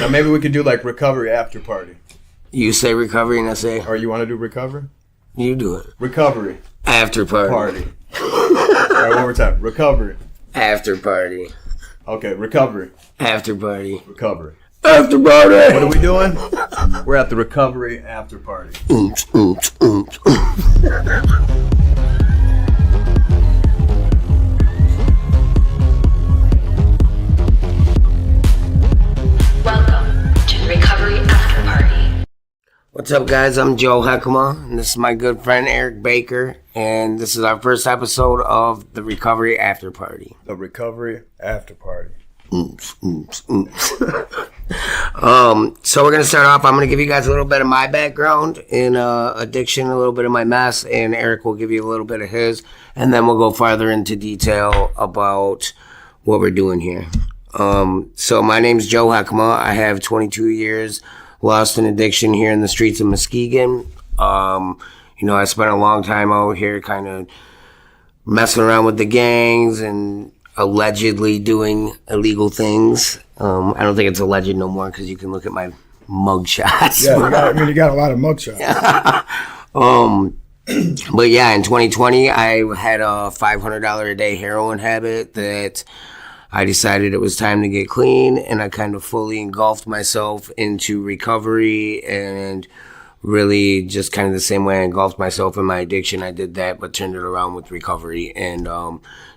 Now maybe we could do like recovery after party. You say recovery and I say... Or you want to do recovery? You do it. Recovery. After party. All right, one more time. Recovery. After party. Okay, recovery. After party. Recovery. After party. What are we doing? We're at the recovery after party. Welcome to the Recovery After Party. What's up, guys? I'm Joe Hekema, and this is my good friend Eric Baker, and this is our first episode of the Recovery After Party. The recovery after party. So we're going to start off. I'm going to give you guys a little bit of my background in addiction, a little bit of my mess, and Eric will give you a little bit of his, and then we'll go farther into detail about what we're doing here. So my name's Joe Hekema. I have 22 years lost in addiction here in the streets of Muskegon. I spent a long time out here kind of messing around with the gangs and allegedly doing illegal things. I don't think it's alleged no more because you can look at my mug shots. Yeah, you got a lot of mug shots. But yeah, in 2020, I had a $500 a day heroin habit that I decided it was time to get clean, and I kind of fully engulfed myself into recovery and really just kind of the same way I engulfed myself in my addiction. I did that, but turned it around with recovery, and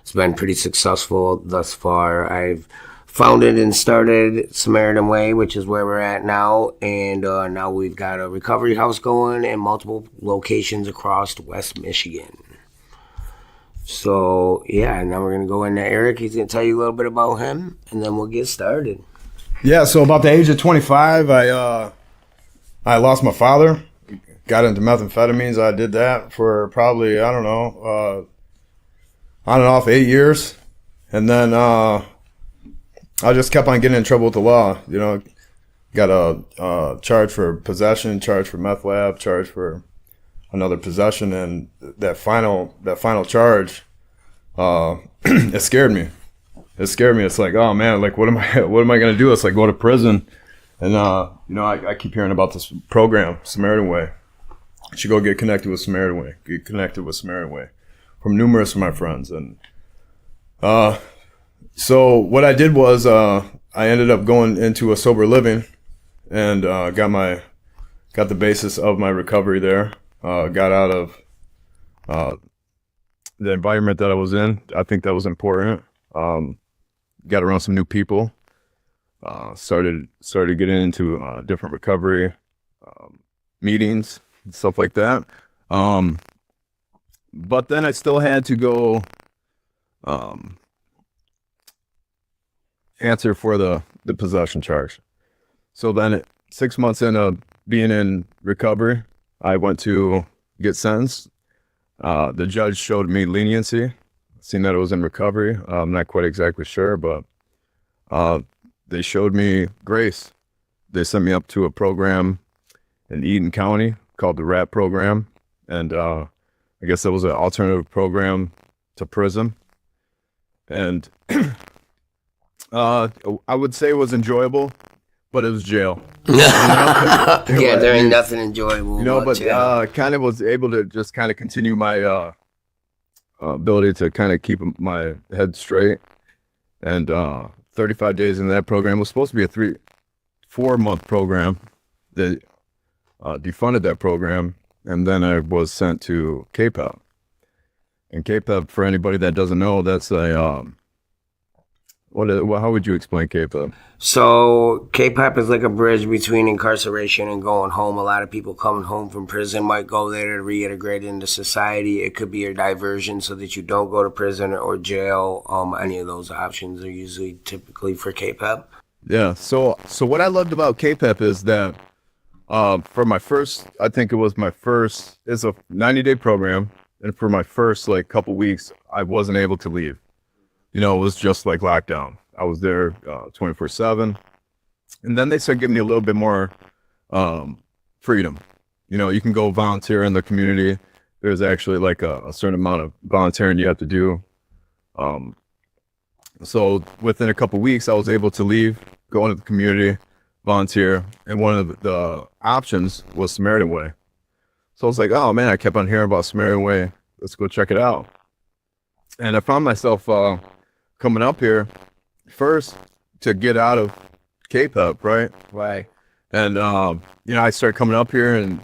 it's been pretty successful thus far. I've founded and started Samaritan Way, which is where we're at now, and now we've got a recovery house going in multiple locations across West Michigan. So, yeah, now we're going to go into Eric. He's going to tell you a little bit about him, and then we'll get started. Yeah, so about the age of 25, I lost my father, got into methamphetamines. I did that for probably, on and off 8 years. And then I just kept on getting in trouble with the law. Got a charge for possession, charge for meth lab, charge for another possession, and that final charge, it scared me. It's like, oh man, like what am I gonna do? It's like go to prison, and I keep hearing about this program, Samaritan Way. You should go get connected with Samaritan Way, from numerous of my friends, and so what I did was I ended up going into a sober living, and got the basis of my recovery there. Got out of the environment that I was in. I think that was important. Got around some new people. Started getting into different recovery meetings and stuff like that. But then I still had to go answer for the possession charge. So then 6 months into being in recovery, I went to get sentenced. The judge showed me leniency, seeing that it was in recovery. I'm not quite exactly sure, but they showed me grace. They sent me up to a program in Eaton County called the RAP program. And I guess that was an alternative program to prison. And I would say it was enjoyable, but it was jail. Yeah, there ain't nothing enjoyable. Kind of was able to just kind of continue my ability to kind of keep my head straight. And 35 days in that program was supposed to be a 4-month program. They defunded that program, and then I was sent to KPEP. And KPEP, for anybody that doesn't know, that's a how would you explain KPEP? So KPEP is like a bridge between incarceration and going home. A lot of people coming home from prison might go there to reintegrate into society. It could be a diversion so that you don't go to prison or jail. Any of those options are usually typically for KPEP. Yeah. So what I loved about KPEP is that for my first, I think it was my first, it's a 90-day program. And for my first couple weeks, I wasn't able to leave. It was just like lockdown. I was there 24/7. And then they started giving me a little bit more freedom. You can go volunteer in the community. There's actually like a certain amount of volunteering you have to do. So within a couple weeks, I was able to leave, go into the community. volunteer, and one of the options was Samaritan Way. So I was like, oh man, I kept on hearing about Samaritan Way. Let's go check it out. And I found myself coming up here first to get out of K-Pep, right? Right. And I started coming up here and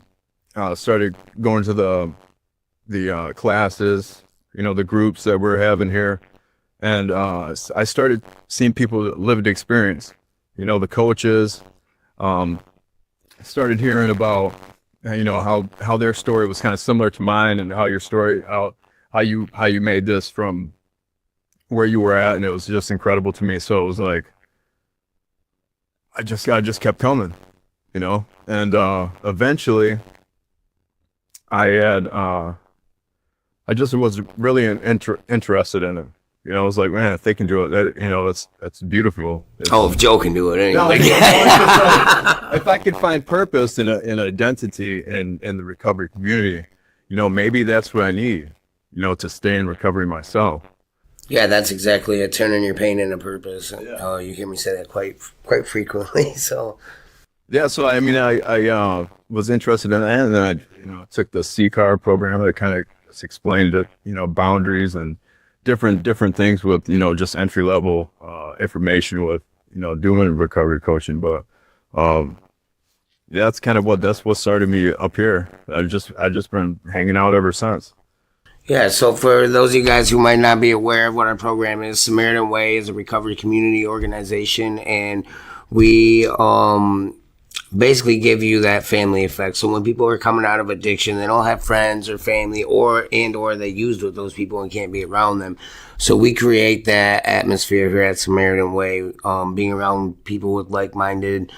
started going to the classes, the groups that we're having here, and I started seeing people that lived experience, the coaches. Started hearing about how their story was kind of similar to mine, and how your story, how you made this from where you were at, and it was just incredible to me. So it was like I just kept coming, and eventually I just was really interested in it. I was like, man, if they can do it, that's beautiful. If Joe can do it anyway. No, it's like, if I could find purpose in an identity in the recovery community, maybe that's what I need, to stay in recovery myself. Yeah, that's exactly it. Turning your pain into purpose. Yeah. You hear me say that quite frequently. So. Yeah, so I mean, I was interested in that, and then I took the CCAR program that kind of explained it, boundaries and different things with just entry level information with doing recovery coaching. But that's what started me up here. I just been hanging out ever since. Yeah, so for those of you guys who might not be aware of what our program is, Samaritan Way is a recovery community organization, and we basically give you that family effect. So when people are coming out of addiction, they don't have friends or family or they used with those people and can't be around them. So we create that atmosphere here at Samaritan Way, being around people with like-minded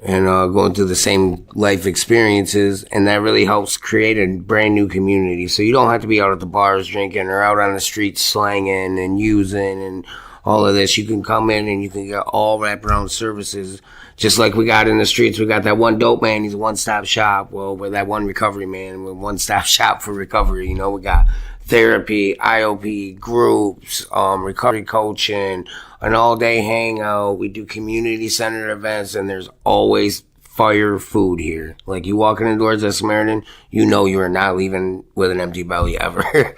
and going through the same life experiences, and that really helps create a brand new community. So you don't have to be out at the bars drinking or out on the streets slanging and using and all of this. You can come in and you can get all wraparound services, just like we got in the streets. We got that one dope man, he's a one-stop shop. Well, we're that one recovery man, we're one-stop shop for recovery. We got therapy, IOP, groups, recovery coaching, an all-day hangout. We do community-centered events, and there's always fire food here. Like, you walk in the doors at Samaritan, you are not leaving with an empty belly ever.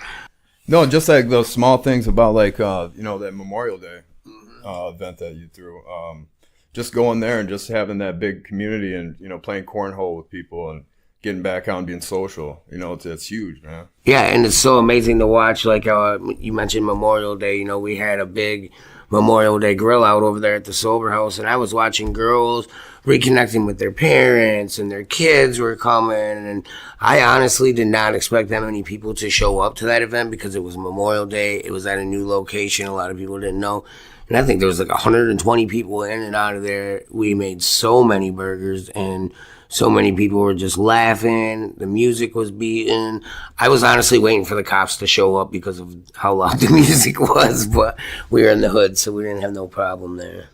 No, just like those small things about that Memorial Day event that you threw. Just going there and just having that big community and, playing cornhole with people and getting back out and being social. It's huge, man. Yeah, and it's so amazing to watch. Like you mentioned Memorial Day, we had a big Memorial Day grill out over there at the Sober House, and I was watching girls reconnecting with their parents, and their kids were coming, and I honestly did not expect that many people to show up to that event because it was Memorial Day. It was at a new location. A lot of people didn't know. And I think there was like 120 people in and out of there. We made so many burgers, and so many people were just laughing. The music was beating. I was honestly waiting for the cops to show up because of how loud the music was, but we were in the hood, so we didn't have no problem there.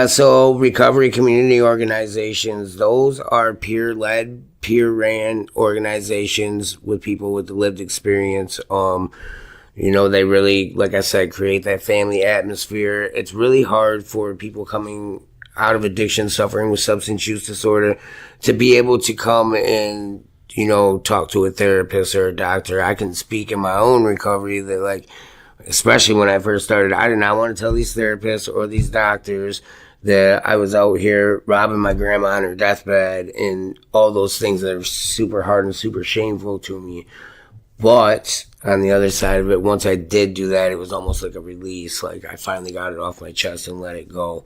So recovery community organizations, those are peer-led, peer-ran organizations with people with lived experience. They really, like I said, create that family atmosphere. It's really hard for people coming out of addiction, suffering with substance use disorder, to be able to come and, talk to a therapist or a doctor. I can speak in my own recovery that, especially when I first started, I did not want to tell these therapists or these doctors that I was out here robbing my grandma on her deathbed and all those things that are super hard and super shameful to me. But on the other side of it, once I did do that, it was almost like a release. Like, I finally got it off my chest and let it go.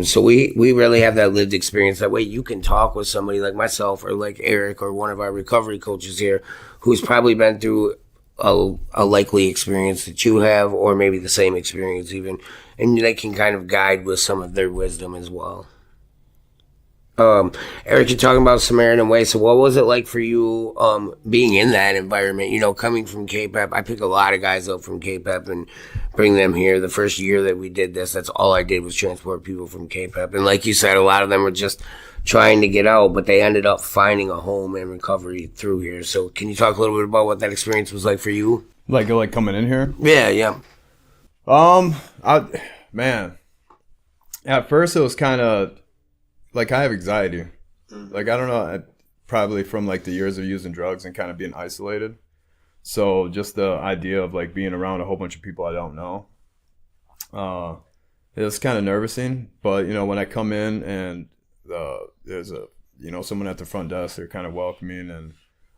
So we really have that lived experience. That way you can talk with somebody like myself or like Eric or one of our recovery coaches here who's probably been through a likely experience that you have, or maybe the same experience even, and they can kind of guide with some of their wisdom as well. Eric, you're talking about Samaritan Way. So what was it like for you being in that environment? Coming from K-Pep, I pick a lot of guys up from K-Pep and bring them here. The first year that we did this, that's all I did was transport people from K-Pep. And like you said, a lot of them were just trying to get out, but they ended up finding a home and recovery through here. So can you talk a little bit about what that experience was like for you? Like coming in here? Yeah. At first, it was kind of like I have anxiety. Like, I don't know, probably from like the years of using drugs and kind of being isolated. So just the idea of like being around a whole bunch of people I don't know, it was kind of nervousing. But, you know, when I come in and there's someone at the front desk, they're kind of welcoming. And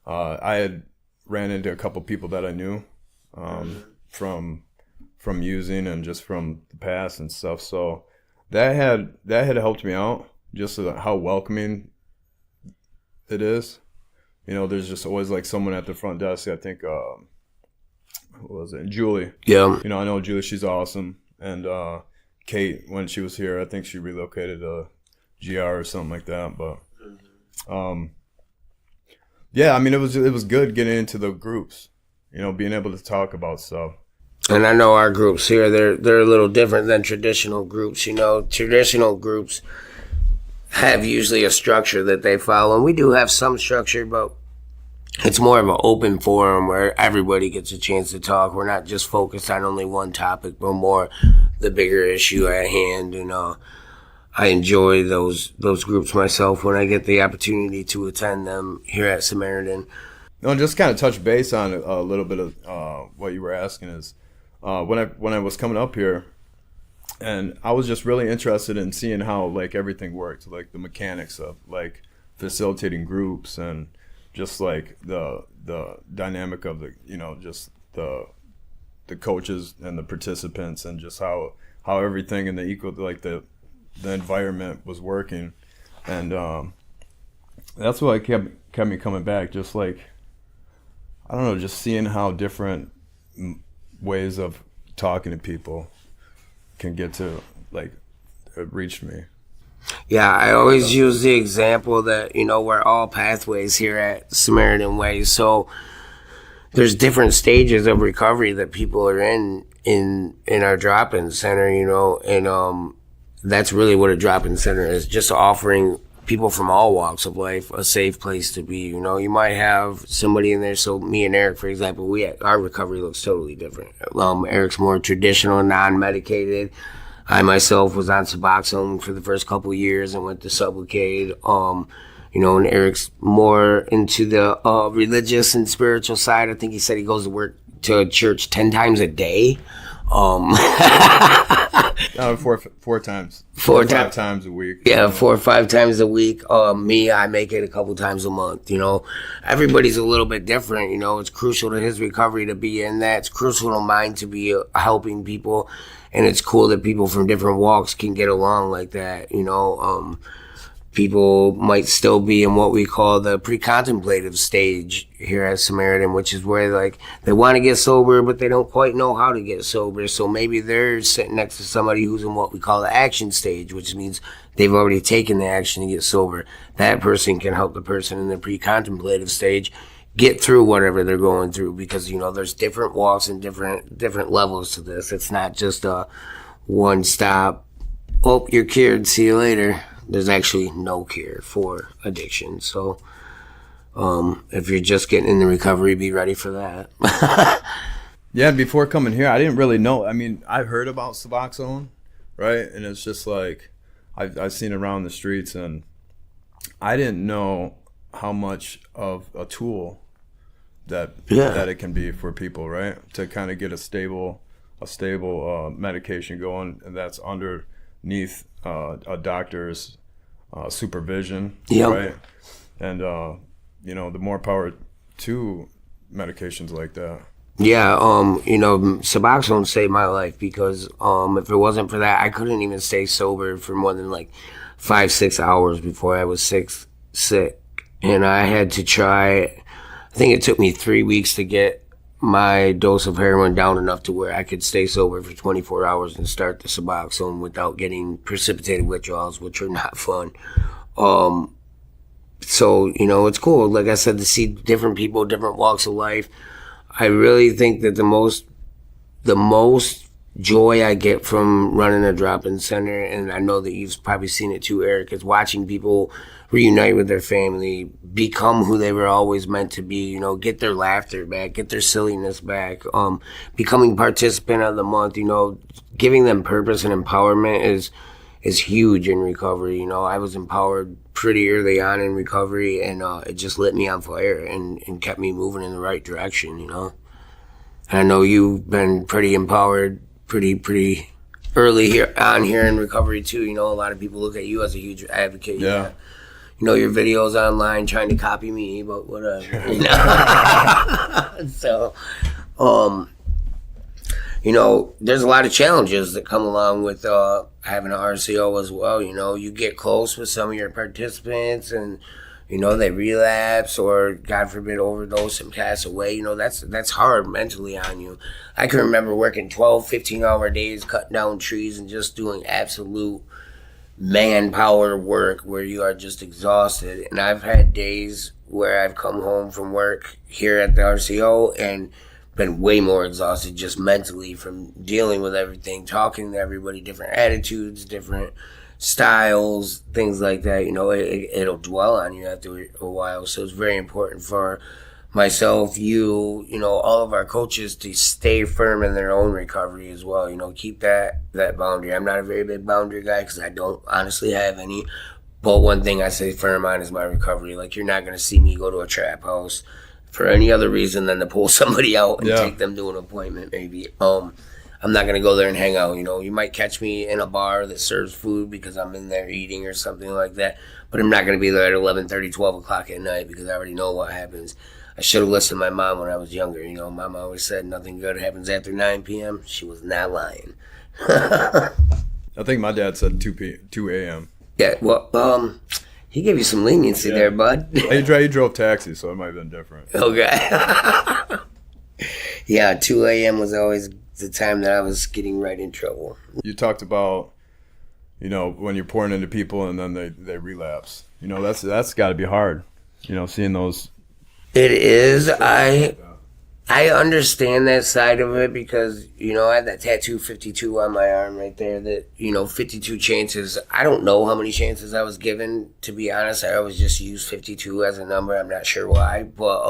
I had ran into a couple people that I knew from using and just from the past and stuff. So that had helped me out, just how welcoming it is. You know, there's just always like someone at the front desk. I think who was it? Julie. Yeah. You know, I know Julie, she's awesome. And Kate, when she was here, I think she relocated to GR or something like that. But yeah, I mean, it was good getting into the groups, you know, being able to talk about stuff. And I know our groups here, they're a little different than traditional groups. You know, traditional groups have usually a structure that they follow. And we do have some structure, but it's more of an open forum where everybody gets a chance to talk. We're not just focused on only one topic, but more the bigger issue at hand. And I enjoy those groups myself when I get the opportunity to attend them here at Samaritan. No, just kind of touch base on a little bit of what you were asking is when I was coming up here, and I was just really interested in seeing how like everything worked, like the mechanics of like facilitating groups and just like the dynamic of the, you know, just the coaches and the participants and just how everything in the environment was working. And that's what kept me coming back, just like, I don't know, just seeing how different ways of talking to people can get to, like, it reached me. Yeah, I always use the example that, you know, we're all pathways here at Samaritan Way. So there's different stages of recovery that people are in our drop-in center, you know, and that's really what a drop-in center is, just offering people from all walks of life a safe place to be. You know, you might have somebody in there. So me and Eric, for example, our recovery looks totally different. Eric's more traditional, non-medicated. I myself was on Suboxone for the first couple of years and went to Sublocade. You know, and Eric's more into the religious and spiritual side. I think he said he goes to work to church 10 times a day. Four times. 5 times a week. Yeah, 4 or 5 times a week. Me, I make it a couple times a month. You know, everybody's a little bit different. You know, it's crucial to his recovery to be in that. It's crucial to mine to be helping people, and it's cool that people from different walks can get along like that. You know, people might still be in what we call the pre-contemplative stage here at Samaritan, which is where like they want to get sober, but they don't quite know how to get sober. So maybe they're sitting next to somebody who's in what we call the action stage, which means they've already taken the action to get sober. That person can help the person in the pre-contemplative stage get through whatever they're going through, because, you know, there's different walks and different levels to this. It's not just a one stop, oh, you're cured, see you later. There's actually no cure for addiction. So if you're just getting into recovery, be ready for that. Yeah, before coming here, I didn't really know. I mean, I heard about Suboxone, right? And it's just like, I've seen it around the streets, and I didn't know how much of a tool that it can be for people, right? To kind of get a stable medication going, and that's underneath a doctor's supervision, right? And you know, the more power to medications like that. Yeah, you know, Suboxone saved my life, because if it wasn't for that, I couldn't even stay sober for more than like 5-6 hours before I was sick. And I had to try, I think it took me 3 weeks to get my dose of heroin down enough to where I could stay sober for 24 hours and start the Suboxone without getting precipitated withdrawals, which are not fun. So, you know, it's cool, like I said, to see different people, different walks of life. I really think that the most joy I get from running a drop-in center, and I know that you've probably seen it too, Eric, is watching people reunite with their family, become who they were always meant to be, you know, get their laughter back, get their silliness back, becoming participant of the month, you know, giving them purpose and empowerment is huge in recovery. You know, I was empowered pretty early on in recovery, and it just lit me on fire and kept me moving in the right direction, you know. And I know you've been pretty empowered pretty early here in recovery too. You know, a lot of people look at you as a huge advocate. Yeah. You know, your videos online trying to copy me, but whatever. You know? So, you know, there's a lot of challenges that come along with having an RCO as well. You know, you get close with some of your participants and, you know, they relapse or, God forbid, overdose and pass away. You know, that's hard mentally on you. I can remember working 12, 15-hour days, cutting down trees and just doing absolute manpower work where you are just exhausted. And I've had days where I've come home from work here at the RCO and been way more exhausted just mentally from dealing with everything, talking to everybody, different attitudes, different styles, things like that. You know, it'll dwell on you after a while. So it's very important for myself, you know, all of our coaches to stay firm in their own recovery as well. You know, keep that boundary. I'm not a very big boundary guy because I don't honestly have any. But one thing I say firm on is my recovery. Like, you're not going to see me go to a trap house for any other reason than to pull somebody out and take them to an appointment maybe. I'm not going to go there and hang out. You know, you might catch me in a bar that serves food because I'm in there eating or something like that. But I'm not going to be there at 11:30, 12 o'clock at night because I already know what happens. I should have listened to my mom when I was younger. You know, Mom always said nothing good happens after 9 p.m. She was not lying. I think my dad said 2 a.m. Yeah, well, he gave you some leniency there, bud. He drove taxi, so it might have been different. Okay. Yeah, 2 a.m. was always the time that I was getting right in trouble. You talked about, you know, when you're pouring into people and then they relapse. You know, that's got to be hard. You know, seeing those. It is. I understand that side of it because, you know, I have that tattoo 52 on my arm right there that, you know, 52 chances. I don't know how many chances I was given, to be honest. I always just use 52 as a number. I'm not sure why, but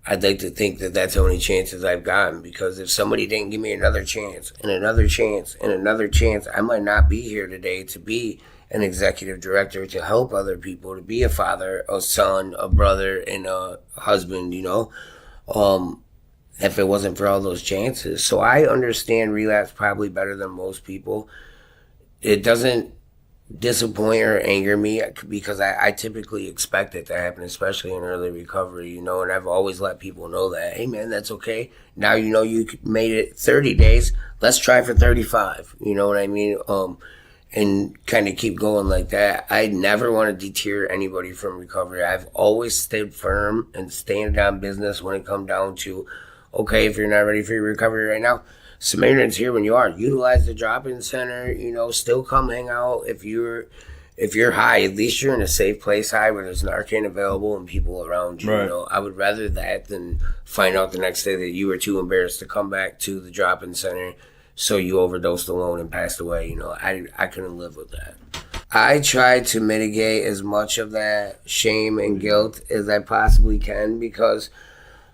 I'd like to think that that's how many chances I've gotten, because if somebody didn't give me another chance and another chance and another chance, I might not be here today to be an executive director, to help other people, to be a father, a son, a brother, and a husband, you know, if it wasn't for all those chances. So I understand relapse probably better than most people. It doesn't disappoint or anger me because I typically expect it to happen, especially in early recovery, you know, and I've always let people know that, hey man, that's okay. Now you know you made it 30 days, let's try for 35, you know what I mean? And kind of keep going like that. I never want to deter anybody from recovery. I've always stayed firm and staying on business when it come down to, okay, if you're not ready for your recovery right now, Samaritans here when you are. Utilize the drop-in center, you know, still come hang out. If you're high, at least you're in a safe place high where there's Narcan available and people around you. Right. You know, I would rather that than find out the next day that you were too embarrassed to come back to the drop-in center, so you overdosed alone and passed away. You know, I couldn't live with that. I try to mitigate as much of that shame and guilt as I possibly can because,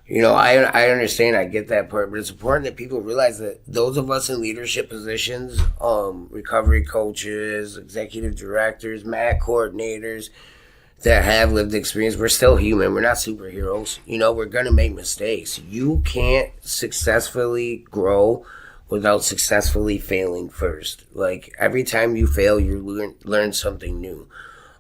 you know, I understand, I get that part, but it's important that people realize that those of us in leadership positions, recovery coaches, executive directors, MAC coordinators that have lived experience, we're still human. We're not superheroes. You know, we're going to make mistakes. You can't successfully grow without successfully failing first. Like, every time you fail, you learn something new.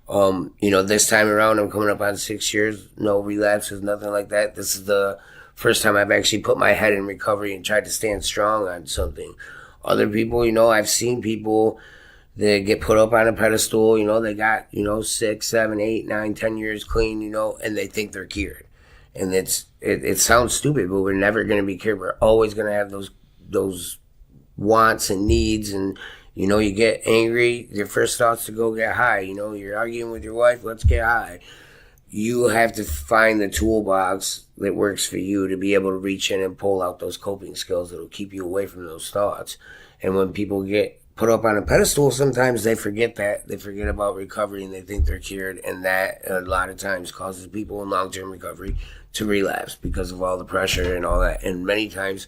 You know, this time around, I'm coming up on 6 years, no relapses, nothing like that. This is the first time I've actually put my head in recovery and tried to stand strong on something. Other people, you know, I've seen people that get put up on a pedestal, you know, they got, you know, 6, 7, 8, 9, 10 years clean, you know, and they think they're cured. And it sounds stupid, but we're never going to be cured. We're always going to have those wants and needs, and you know, you get angry, your first thought's to go get high. You know, you're arguing with your wife, let's get high. You have to find the toolbox that works for you to be able to reach in and pull out those coping skills that'll keep you away from those thoughts. And when people get put up on a pedestal, sometimes they forget that. They forget about recovery and they think they're cured, and that a lot of times causes people in long-term recovery to relapse because of all the pressure and all that. And many times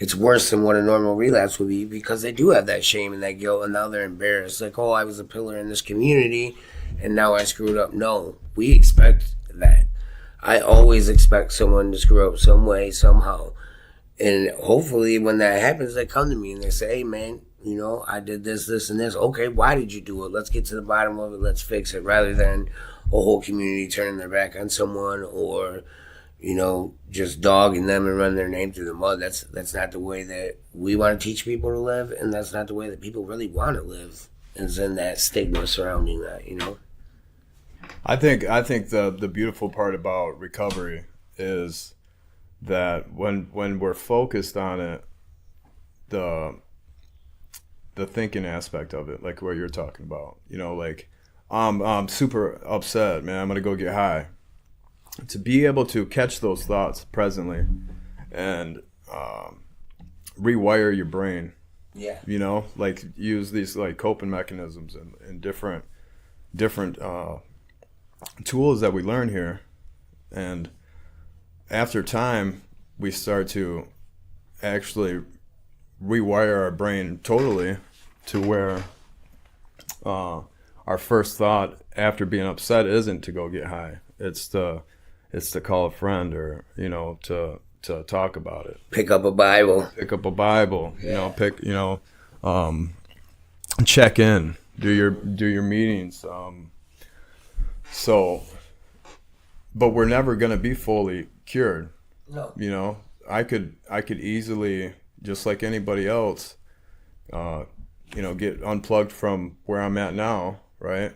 it's worse than what a normal relapse would be because they do have that shame and that guilt, and now they're embarrassed. Like, oh, I was a pillar in this community, and now I screwed up. No, we expect that. I always expect someone to screw up some way, somehow. And hopefully when that happens, they come to me and they say, hey, man, you know, I did this, this, and this. Okay, why did you do it? Let's get to the bottom of it. Let's fix it, rather than a whole community turning their back on someone or, you know, just dogging them and running their name through the mud. That's not the way that we want to teach people to live, and that's not the way that people really want to live, is in that stigma surrounding that, you know? I think the beautiful part about recovery is that when we're focused on it, the thinking aspect of it, like what you're talking about, you know, like I'm super upset, man, I'm gonna go get high. To be able to catch those thoughts presently and rewire your brain, Yeah. you know, like use these like coping mechanisms and different tools that we learn here, and after time we start to actually rewire our brain totally to where our first thought after being upset isn't to go get high. It's to call a friend, or, you know, to talk about it. Pick up a Bible. You know, check in, do your meetings. So, but we're never gonna be fully cured. No. You know, I could easily, just like anybody else, you know, get unplugged from where I'm at now, right,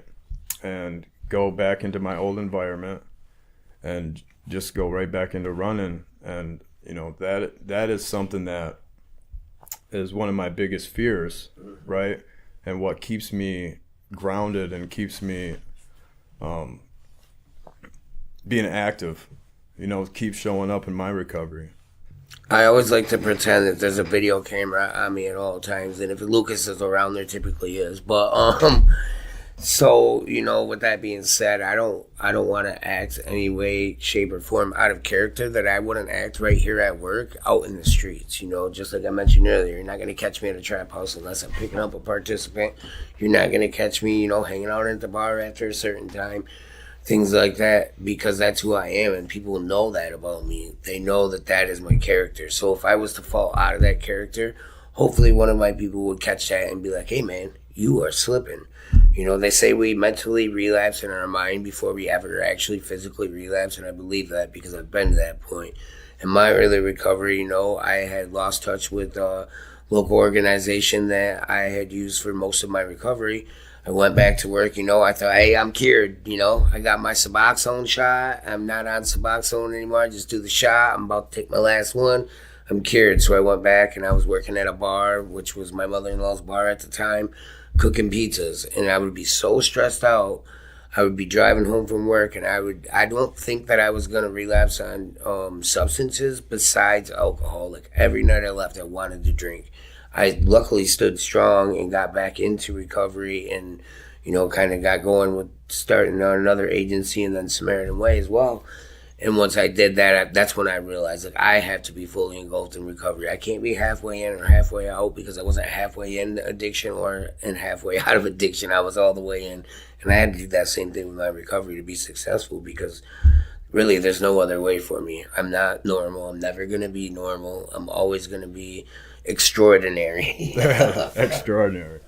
and go back into my old environment and just go right back into running. And, you know, that is something that is one of my biggest fears, right, and what keeps me grounded and keeps me being active, you know, keep showing up in my recovery. I always like to pretend that there's a video camera on me at all times, and if Lucas is around, there typically is. But so, you know, with that being said, I don't want to act any way, shape, or form out of character that I wouldn't act right here at work, out in the streets. You know, just like I mentioned earlier, you're not going to catch me at a trap house unless I'm picking up a participant. You're not going to catch me, you know, hanging out at the bar after a certain time. Things like that, because that's who I am, and people know that about me. They know that that is my character. So if I was to fall out of that character, hopefully one of my people would catch that and be like, hey man, you are slipping. You know, they say we mentally relapse in our mind before we ever actually physically relapse, and I believe that because I've been to that point. In my early recovery, you know, I had lost touch with a local organization that I had used for most of my recovery. I went back to work, you know, I thought, hey, I'm cured, you know. I got my Suboxone shot. I'm not on Suboxone anymore. I just do the shot. I'm about to take my last one. I'm cured. So I went back and I was working at a bar, which was my mother-in-law's bar at the time, cooking pizzas. And I would be so stressed out. I would be driving home from work, and I don't think that I was going to relapse on substances besides alcohol. Like every night I left, I wanted to drink. I luckily stood strong and got back into recovery, and, you know, kind of got going with starting on another agency and then Samaritan Way as well. And once I did that, that's when I realized, like, I have to be fully engulfed in recovery. I can't be halfway in or halfway out, because I wasn't halfway in addiction and halfway out of addiction. I was all the way in. And I had to do that same thing with my recovery to be successful, because really there's no other way for me. I'm not normal. I'm never going to be normal. I'm always going to be extraordinary. Extraordinary.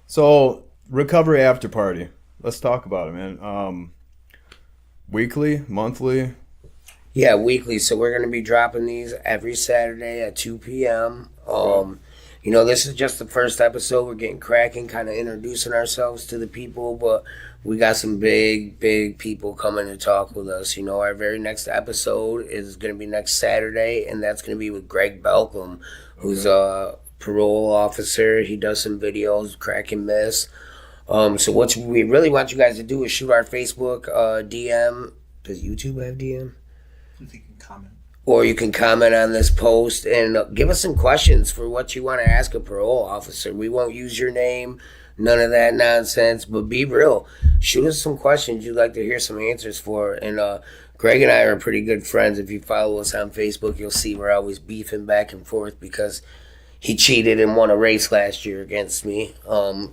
So, recovery after party. Let's talk about it, man. Weekly, monthly? Yeah, weekly. So we're going to be dropping these every Saturday at 2 p.m. You know, this is just the first episode. We're getting cracking, kind of introducing ourselves to the people, but we got some big people coming to talk with us. You know, our very next episode is going to be next Saturday, and that's going to be with Greg Belcom, who's a parole officer. He does some videos, cracking myths. So what we really want you guys to do is shoot our Facebook DM. Does YouTube have DM? You can comment. Or you can comment on this post and give us some questions for what you want to ask a parole officer. We won't use your name, none of that nonsense, but be real. Shoot us some questions you'd like to hear some answers for, and Greg and I are pretty good friends. If you follow us on Facebook, you'll see we're always beefing back and forth because he cheated and won a race last year against me.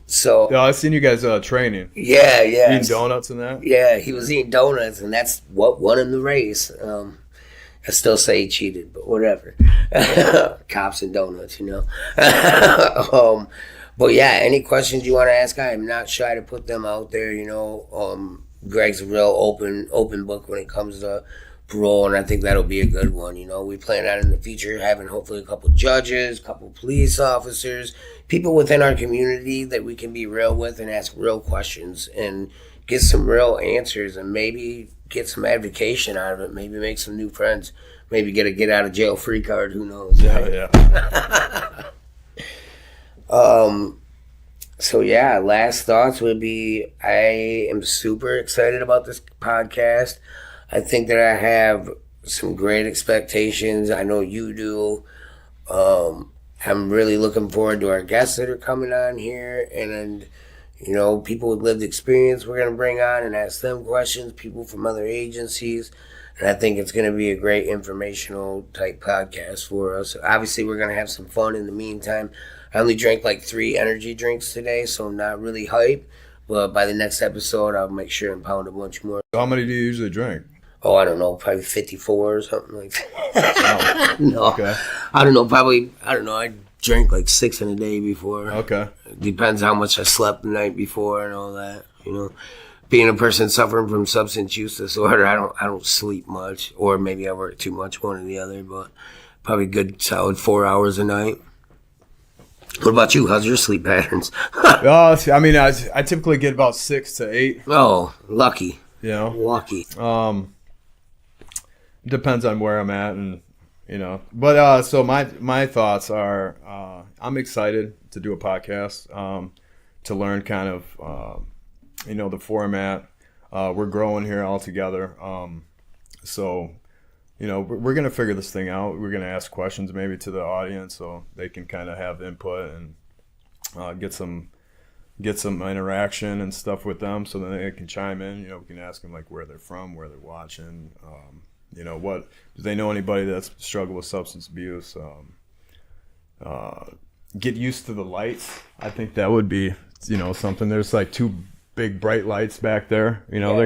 So Yeah, I've seen you guys training, yeah, eating donuts and that. yeah, he was eating donuts, and that's what won him the race. I still say he cheated, but whatever. Cops and donuts, you know. But yeah, any questions you want to ask, I'm not shy to put them out there. You know, Greg's a real open book when it comes to parole, and I think that'll be a good one. You know, we plan on in the future having hopefully a couple judges, a couple police officers, people within our community that we can be real with and ask real questions and get some real answers, and maybe get some advocation out of it. Maybe make some new friends. Maybe get a get out of jail free card. Who knows? Right? Yeah. So yeah, last thoughts would be I am super excited about this podcast. I think that I have some great expectations. I know you do. I'm really looking forward to our guests that are coming on here, and you know, people with lived experience we're going to bring on and ask them questions, people from other agencies. And I think it's going to be a great informational type podcast for us. Obviously, we're going to have some fun in the meantime. I only drank like 3 energy drinks today, so I'm not really hype. But by the next episode, I'll make sure and pound a bunch more. How many do you usually drink? Oh, I don't know, probably 54 or something like that. No, Okay. I don't know, I drank like 6 in a day before. Okay. Depends how much I slept the night before and all that, you know. Being a person suffering from substance use disorder, I don't sleep much, or maybe I work too much, one or the other, but probably good solid 4 hours a night. What about you? How's your sleep patterns? I mean, I typically get about 6 to 8. Oh, lucky. You know, Lucky. depends on where I'm at, and you know. But so my thoughts are, I'm excited to do a podcast, to learn kind of, you know, the format. We're growing here all together, so you know, we're gonna figure this thing out. We're gonna ask questions maybe to the audience so they can kind of have input and get some interaction and stuff with them, so then they can chime in. You know, we can ask them like where they're from, where they're watching. You know, what do they know anybody that's struggled with substance abuse? Get used to the lights. I think that would be, you know, something. There's like 2 big bright lights back there. You know, Yeah.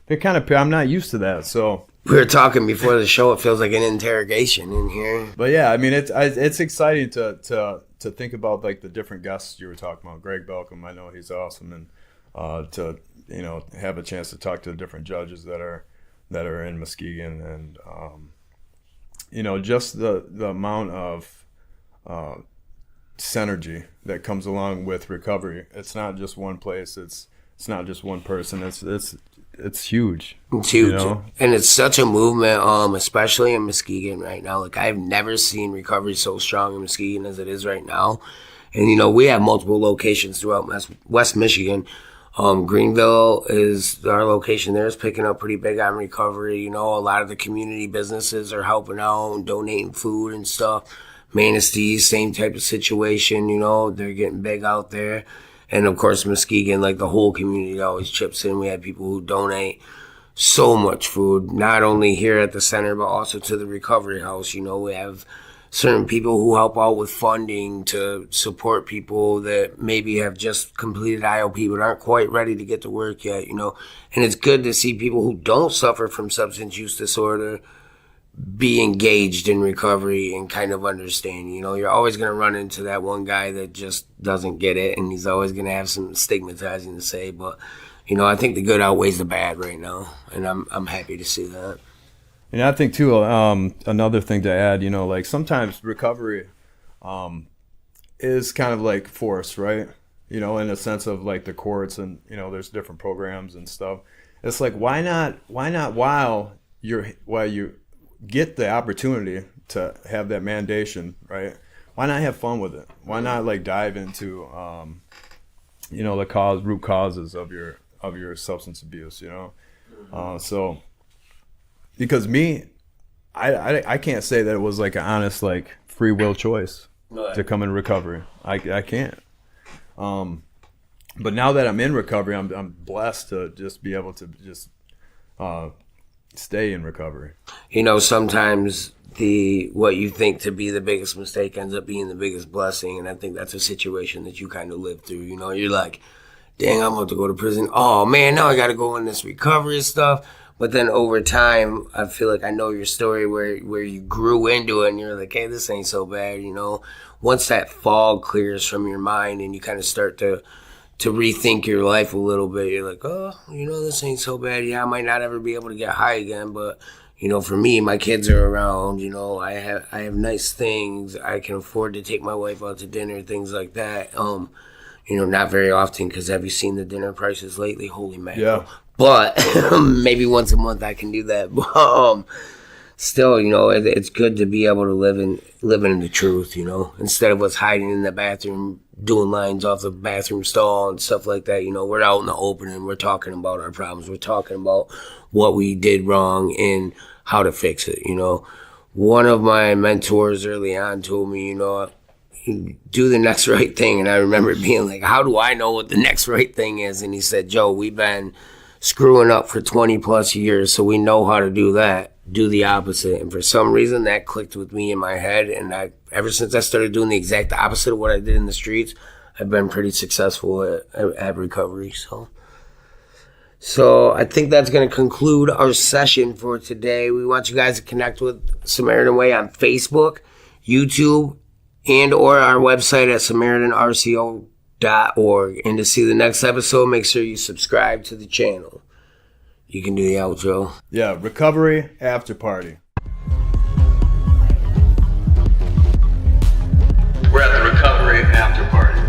they're kind of. I'm not used to that. So, We were talking before the show. It feels like an interrogation in here. but yeah, I mean, it's exciting to think about like the different guests you were talking about. Greg Belcom, I know he's awesome, and to, you know, have a chance to talk to the different judges that are in Muskegon, and you know, just the amount of synergy that comes along with recovery. It's not just one place. It's not just one person. It's huge. It's huge. You know? And it's such a movement, especially in Muskegon right now. Like, I've never seen recovery so strong in Muskegon as it is right now. And, you know, we have multiple locations throughout West Michigan. Greenville is our location there, is picking up pretty big on recovery. You know, a lot of the community businesses are helping out and donating food and stuff. Manistee, same type of situation, you know, they're getting big out there. And of course, Muskegon, like the whole community always chips in. We have people who donate so much food, not only here at the center, but also to the recovery house. You know, we have certain people who help out with funding to support people that maybe have just completed IOP but aren't quite ready to get to work yet, you know. And it's good to see people who don't suffer from substance use disorder be engaged in recovery and kind of understand. You know, you're always going to run into that one guy that just doesn't get it, and he's always going to have some stigmatizing to say. But, you know, I think the good outweighs the bad right now, and I'm happy to see that. And I think too, another thing to add, you know, like sometimes recovery is kind of like forced, right? You know, in a sense of like the courts, and you know, there's different programs and stuff. It's like, why not while you get the opportunity to have that mandation, right? Why not have fun with it? Why not like dive into you know, the root causes of your substance abuse, you know? So because I can't say that it was like an honest like free will choice to come in recovery. I can't. But now that I'm in recovery, I'm blessed to just be able to just stay in recovery. You know, sometimes what you think to be the biggest mistake ends up being the biggest blessing, and I think that's a situation that you kind of live through. You know, you're like, dang, I'm about to go to prison. Oh man, now I got to go in this recovery stuff. But then over time, I feel like I know your story where you grew into it and you're like, hey, this ain't so bad, you know. Once that fog clears from your mind and you kind of start to rethink your life a little bit, you're like, oh, you know, this ain't so bad. Yeah, I might not ever be able to get high again, but, you know, for me, my kids are around, you know, I have nice things. I can afford to take my wife out to dinner, things like that. You know, not very often, because have you seen the dinner prices lately? Holy mackerel. Yeah. But maybe once a month I can do that. But still, you know, it's good to be able to live in the truth, you know, instead of us hiding in the bathroom, doing lines off the bathroom stall and stuff like that. You know, we're out in the open and we're talking about our problems. We're talking about what we did wrong and how to fix it. You know, one of my mentors early on told me, you know, do the next right thing. And I remember being like, how do I know what the next right thing is? And he said, Joe, we've been screwing up for 20 plus years, so we know how to do that. Do the opposite. And for some reason that clicked with me in my head, and ever since I started doing the exact opposite of what I did in the streets, I've been pretty successful at recovery. So I think that's going to conclude our session for today. We want you guys to connect with Samaritan Way on Facebook, YouTube, and or our website at SamaritanRCO.org. And to see the next episode, make sure you subscribe to the channel. You can do the outro. Yeah, recovery after party. We're at the recovery after party.